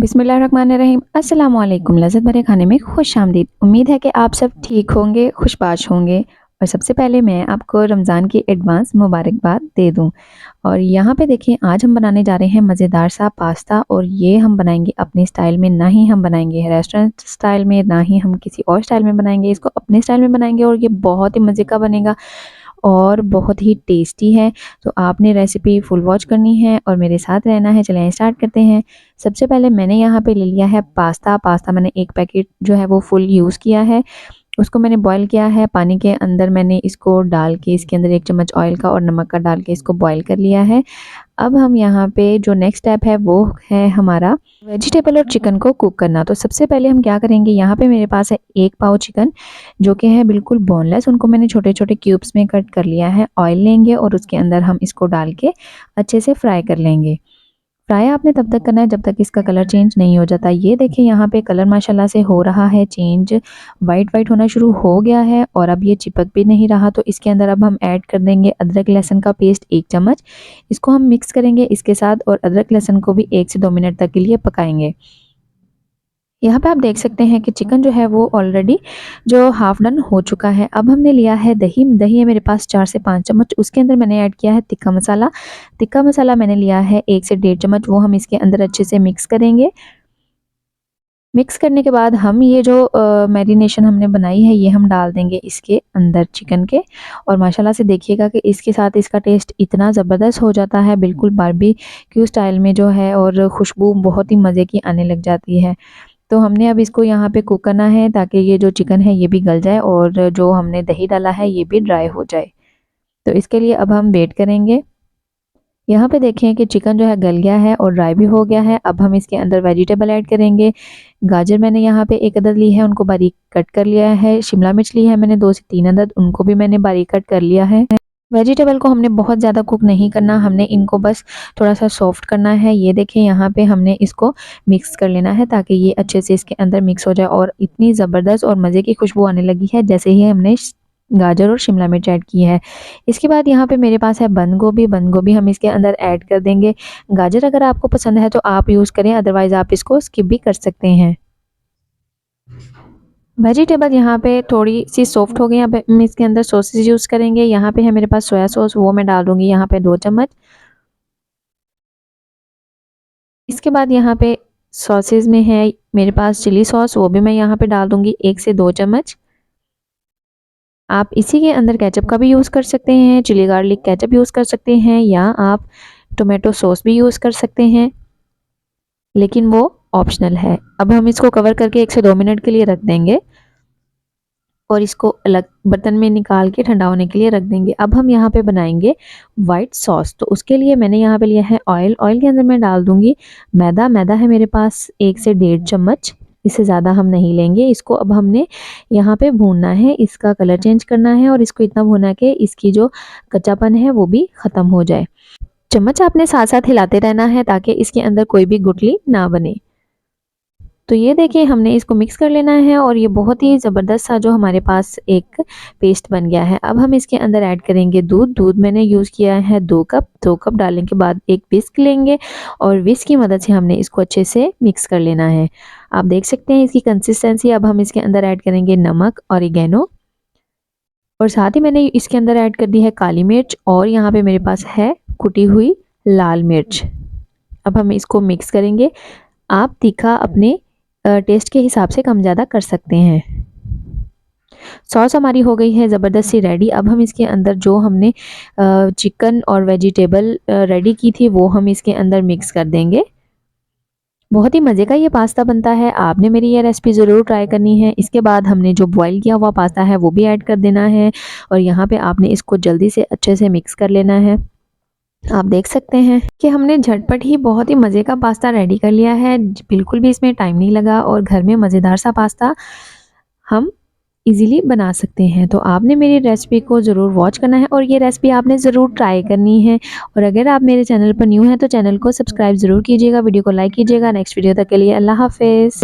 बिस्मिल्लाहिर्रहमानिर्रहीम। अस्सलाम वालेकुम। लज़्ज़त भरे खाने में खुश आमदीद। उम्मीद है कि आप सब ठीक होंगे, खुशबाश होंगे। और सबसे पहले मैं आपको रमज़ान की एडवांस मुबारकबाद दे दूं। और यहाँ पे देखिए, आज हम बनाने जा रहे हैं मज़ेदार सा पास्ता। और ये हम बनाएंगे अपने स्टाइल में, ना ही हम बनाएंगे रेस्टोरेंट स्टाइल में, ना ही हम किसी और स्टाइल में बनाएंगे। इसको अपने स्टाइल में बनाएंगे और ये बहुत ही मज़े का बनेगा और बहुत ही टेस्टी है। तो आपने रेसिपी फुल वॉच करनी है और मेरे साथ रहना है। चलें स्टार्ट करते हैं। सबसे पहले मैंने यहाँ पे ले लिया है पास्ता मैंने एक पैकेट जो है वो फुल यूज़ किया है। उसको मैंने बॉईल किया है पानी के अंदर। मैंने इसको डाल के इसके अंदर 1 चम्मच ऑयल का और नमक का डाल के इसको बॉईल कर लिया है। अब हम यहाँ पे जो नेक्स्ट स्टेप है वो है हमारा वेजिटेबल और चिकन को कुक करना। तो सबसे पहले हम क्या करेंगे, यहाँ पे मेरे पास है 1 पाव चिकन जो कि है बिल्कुल बोनलेस। उनको मैंने छोटे छोटे क्यूब्स में कट कर लिया है। ऑयल लेंगे और उसके अंदर हम इसको डाल के अच्छे से फ्राई कर लेंगे। फ्राई आपने तब तक करना है जब तक इसका कलर चेंज नहीं हो जाता। ये देखिए यहाँ पे कलर माशाल्लाह से हो रहा है चेंज, वाइट वाइट होना शुरू हो गया है और अब ये चिपक भी नहीं रहा। तो इसके अंदर अब हम ऐड कर देंगे अदरक लहसुन का पेस्ट 1 चम्मच। इसको हम मिक्स करेंगे इसके साथ और अदरक लहसुन को भी 1 से 2 मिनट तक के लिए पकाएंगे। यहाँ पे आप देख सकते हैं कि चिकन जो है वो ऑलरेडी जो हाफ डन हो चुका है। अब हमने लिया है दही। दही है मेरे पास 4 से 5 चम्मच। उसके अंदर मैंने ऐड किया है तिक्का मसाला। तिक्का मसाला मैंने लिया है 1 से 1.5 चम्मच। वो हम इसके अंदर अच्छे से मिक्स करेंगे। मिक्स करने के बाद हम ये जो मैरिनेशन हमने बनाई है ये हम डाल देंगे इसके अंदर चिकन के। और माशाल्लाह से देखिएगा कि इसके साथ इसका टेस्ट इतना ज़बरदस्त हो जाता है, बिल्कुल बारबेक्यू स्टाइल में जो है, और खुशबू बहुत ही मज़े की आने लग जाती है। तो हमने अब इसको यहाँ पे कुक करना है ताकि ये जो चिकन है ये भी गल जाए और जो हमने दही डाला है ये भी ड्राई हो जाए। तो इसके लिए अब हम वेट करेंगे। यहाँ पे देखें कि चिकन जो है गल गया है और ड्राई भी हो गया है। अब हम इसके अंदर वेजिटेबल ऐड करेंगे। गाजर मैंने यहाँ पे 1 अदद ली है, उनको बारीक कट कर लिया है। शिमला मिर्च ली है मैंने 2 से 3 अदद, उनको भी मैंने बारीक कट कर लिया है। वेजिटेबल को हमने बहुत ज़्यादा कुक नहीं करना, हमने इनको बस थोड़ा सा सॉफ्ट करना है। ये देखें यहाँ पे हमने इसको मिक्स कर लेना है ताकि ये अच्छे से इसके अंदर मिक्स हो जाए। और इतनी ज़बरदस्त और मज़े की खुशबू आने लगी है जैसे ही हमने गाजर और शिमला मिर्च ऐड की है। इसके बाद यहाँ पे मेरे पास है बंद गोभी। बंद गोभी हम इसके अंदर ऐड कर देंगे। गाजर अगर आपको पसंद है तो आप यूज़ करें, अदरवाइज़ आप इसको स्किप भी कर सकते हैं। वेजिटेबल यहाँ पे थोड़ी सी सॉफ्ट हो गई। यहाँ पे हम इसके अंदर सॉसेज यूज़ करेंगे। यहाँ पे है मेरे पास सोया सॉस, वो मैं डाल दूँगी यहाँ पे 2 चम्मच। इसके बाद यहाँ पे सॉसेज में है मेरे पास चिली सॉस, वो भी मैं यहाँ पे डाल दूँगी 1 से 2 चम्मच। आप इसी के अंदर केचप का भी यूज़ कर सकते हैं, चिली गार्लिक केचप यूज़ कर सकते हैं, या आप टोमेटो सॉस भी यूज़ कर सकते हैं, लेकिन वो ऑप्शनल है। अब हम इसको कवर करके 1 से 2 मिनट के लिए रख देंगे और इसको अलग बर्तन में निकाल के ठंडा होने के लिए रख देंगे। अब हम यहाँ पे बनाएंगे वाइट सॉस। तो उसके लिए मैंने यहाँ पे लिया है ऑयल। ऑयल के अंदर मैं डाल दूँगी मैदा। मैदा है मेरे पास 1 से 1.5 चम्मच, इससे ज़्यादा हम नहीं लेंगे। इसको अब हमने यहाँ पे भूनना है, इसका कलर चेंज करना है और इसको इतना भूना कि इसकी जो कच्चापन है वो भी ख़त्म हो जाए। चम्मच आपने साथ साथ हिलाते रहना है ताकि इसके अंदर कोई भी गुठली ना बने। तो ये देखिए हमने इसको मिक्स कर लेना है और ये बहुत ही ज़बरदस्त सा जो हमारे पास एक पेस्ट बन गया है। अब हम इसके अंदर ऐड करेंगे दूध। दूध मैंने यूज़ किया है 2 कप। 2 कप डालने के बाद एक विस्क लेंगे और विस्क की मदद से हमने इसको अच्छे से मिक्स कर लेना है। आप देख सकते हैं इसकी कंसिस्टेंसी। अब हम इसके अंदर ऐड करेंगे नमक, ऑरिगेनो, और साथ ही मैंने इसके अंदर ऐड कर दी है काली मिर्च, और यहाँ पे मेरे पास है कुटी हुई लाल मिर्च। अब हम इसको मिक्स करेंगे। आप तीखा अपने टेस्ट के हिसाब से कम ज़्यादा कर सकते हैं। सॉस हमारी हो गई है ज़बरदस्त सी रेडी। अब हम इसके अंदर जो हमने चिकन और वेजिटेबल रेडी की थी वो हम इसके अंदर मिक्स कर देंगे। बहुत ही मज़े का ये पास्ता बनता है। आपने मेरी ये रेसिपी ज़रूर ट्राई करनी है। इसके बाद हमने जो बॉईल किया हुआ पास्ता है वो भी ऐड कर देना है और यहाँ पे आपने इसको जल्दी से अच्छे से मिक्स कर लेना है। आप देख सकते हैं कि हमने झटपट ही बहुत ही मज़े का पास्ता रेडी कर लिया है। बिल्कुल भी इसमें टाइम नहीं लगा और घर में मज़ेदार सा पास्ता हम इजीली बना सकते हैं। तो आपने मेरी रेसिपी को ज़रूर वॉच करना है और ये रेसिपी आपने ज़रूर ट्राई करनी है। और अगर आप मेरे चैनल पर न्यू हैं तो चैनल को सब्सक्राइब ज़रूर कीजिएगा, वीडियो को लाइक कीजिएगा। नेक्स्ट वीडियो तक के लिए अल्लाह हाफ़िज़।